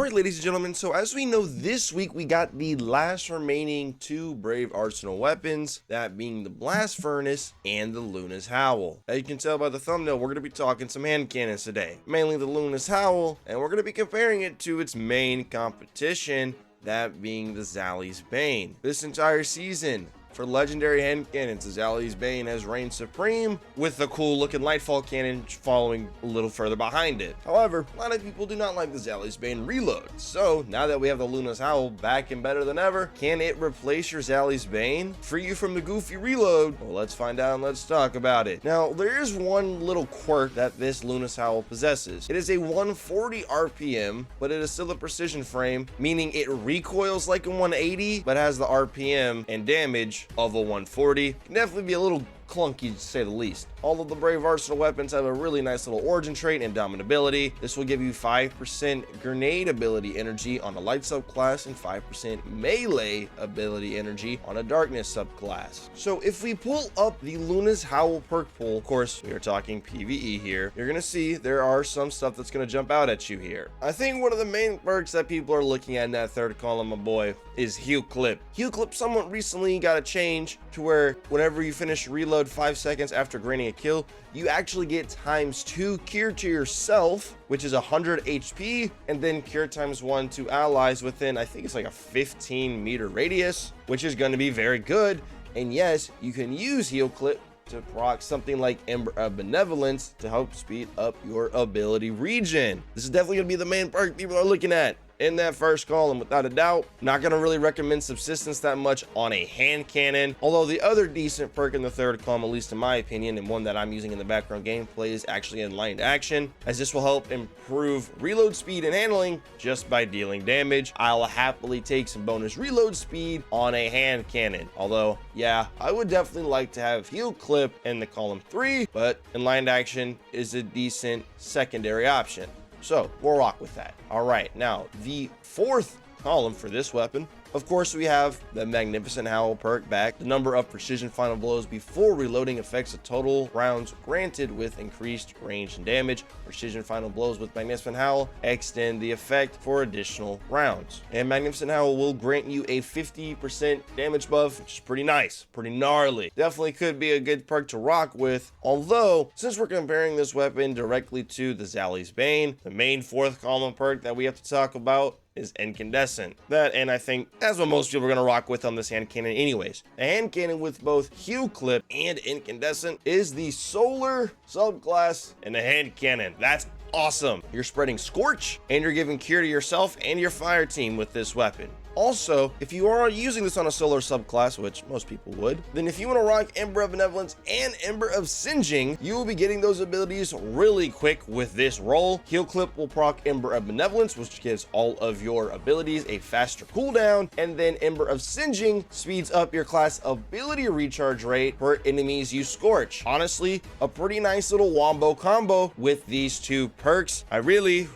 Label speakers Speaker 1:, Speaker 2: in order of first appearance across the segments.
Speaker 1: Alright, ladies and gentlemen, so as we know, this week we got the last remaining two Brave Arsenal weapons, that being the Blast Furnace and the Luna's Howl. As you can tell by the thumbnail, we're going to be talking some hand cannons today, mainly the Luna's Howl, and we're going to be comparing it to its main competition, that being the Zaouli's Bane. This entire season, for legendary hand cannons, the Zaouli's Bane has reigned supreme, with the cool looking Lightfall cannon following a little further behind it. However, a lot of people do not like the Zaouli's Bane reload. So now that we have the Luna's Howl back and better than ever, can it replace your Zaouli's Bane? Free you from the goofy reload? Well, let's find out and let's talk about it. Now, there is one little quirk that this Luna's Howl possesses. It is a 140 RPM, but it is still a precision frame, meaning it recoils like a 180, but has the RPM and damage of a 140. Can definitely be a little clunky, to say the least. All of the Brave Arsenal weapons have a really nice little origin trait and dominability. This will give you 5% grenade ability energy on a light subclass and 5% melee ability energy on a darkness subclass. So if we pull up the Luna's Howl perk pool, of course we are talking PvE here, you're gonna see there are some stuff that's gonna jump out at you here. I think one of the main perks that people are looking at in that third column, my boy, is Heal Clip. Heal Clip somewhat recently got a change to where whenever you finish reload 5 seconds after granting a kill, you actually get ×2 cure to yourself, which is 100 HP, and then cure ×1 to allies within, I think it's like a 15-meter radius, which is going to be very good. And yes, you can use Heal Clip to proc something like Ember of Benevolence to help speed up your ability regen. This is definitely going to be the main perk people are looking at in that first column, without a doubt. Not going to really recommend Subsistence that much on a hand cannon, although the other decent perk in the third column, at least in my opinion, and one that I'm using in the background gameplay, is actually Enlightened Action, as this will help improve reload speed and handling just by dealing damage. I'll happily take some bonus reload speed on a hand cannon, although yeah, I would definitely like to have Heal Clip in the column 3, but Enlightened Action is a decent secondary option. So we'll rock with that. All right, now the fourth column for this weapon, of course, we have the Magnificent Howl perk back. The number of precision final blows before reloading affects the total rounds granted with increased range and damage. Precision final blows with Magnificent Howl extend the effect for additional rounds. And Magnificent Howl will grant you a 50% damage buff, which is pretty nice, pretty gnarly. Definitely could be a good perk to rock with. Although, since we're comparing this weapon directly to the Zaouli's Bane, the main fourth column perk that we have to talk about is Incandescent. That, and I think that's what most people are going to rock with on this hand cannon anyways. A hand cannon with both Heal Clip and Incandescent is the solar subclass in a hand cannon. That's awesome. You're spreading Scorch and you're giving cure to yourself and your fire team with this weapon. Also, if you are using this on a solar subclass, which most people would, then if you want to rock Ember of Benevolence and Ember of Singeing, you will be getting those abilities really quick with this roll. Heal Clip will proc Ember of Benevolence, which gives all of your abilities a faster cooldown, and then Ember of Singeing speeds up your class ability recharge rate per enemies you scorch. Honestly, a pretty nice little wombo combo with these two perks. I really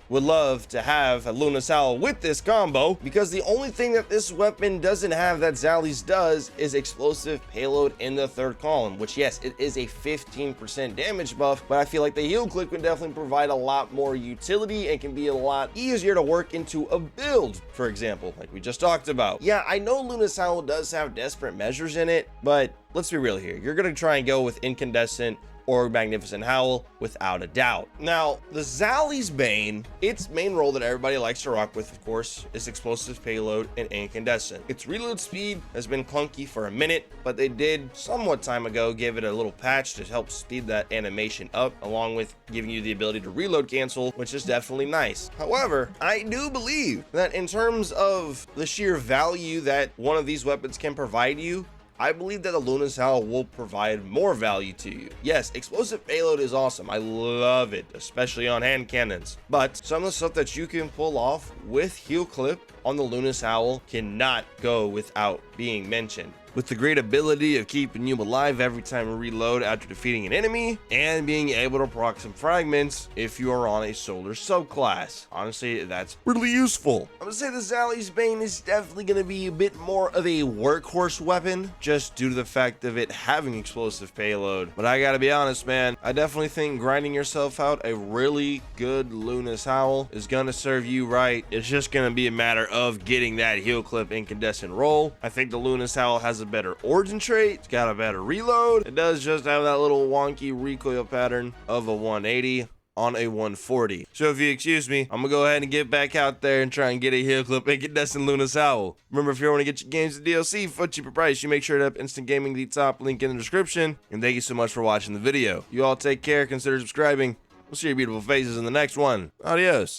Speaker 1: would love to have a Luna's Howl with this combo, because the only thing that this weapon doesn't have that Zaouli's does is explosive payload in the third column, which yes, it is a 15% damage buff, but I feel like the Heal Clip can definitely provide a lot more utility and can be a lot easier to work into a build, for example, like we just talked about. Yeah, I know Luna's Howl does have desperate measures in it, but let's be real here. You're going to try and go with Incandescent or Magnificent Howl without a doubt. Now, the Zaouli's Bane, its main role that everybody likes to rock with, of course, is explosive payload and Incandescent. Its reload speed has been clunky for a minute, but they did somewhat time ago give it a little patch to help speed that animation up, along with giving you the ability to reload cancel, which is definitely nice. However, I do believe that in terms of the sheer value that one of these weapons can provide you, I believe that the Luna's Howl will provide more value to you. Yes, explosive payload is awesome. I love it, especially on hand cannons. But some of the stuff that you can pull off with Heal Clip on the Luna's Howl cannot go without being mentioned. with the great ability of keeping you alive every time you reload after defeating an enemy, and being able to proc some fragments if you are on a solar subclass. Honestly, that's really useful. I'm gonna say the Zaouli's Bane is definitely gonna be a bit more of a workhorse weapon, just due to the fact of it having explosive payload. But I gotta be honest, man, I definitely think grinding yourself out a really good Luna's Howl is gonna serve you right. It's just gonna be a matter of getting that heal clip incandescent roll. I think the Luna's Howl has a better origin trait, it's got a better reload, it does just have that little wonky recoil pattern of a 180 on a 140. So if you excuse me, I'm gonna go ahead and get back out there and try and get a heal clip incandescent Luna's Howl. Remember, if you want to get your games to DLC for a cheaper price, you make sure to have Instant Gaming, the top link in the description. And thank you so much for watching the video. You all take care, consider subscribing. We'll see your beautiful faces in the next one. Adios.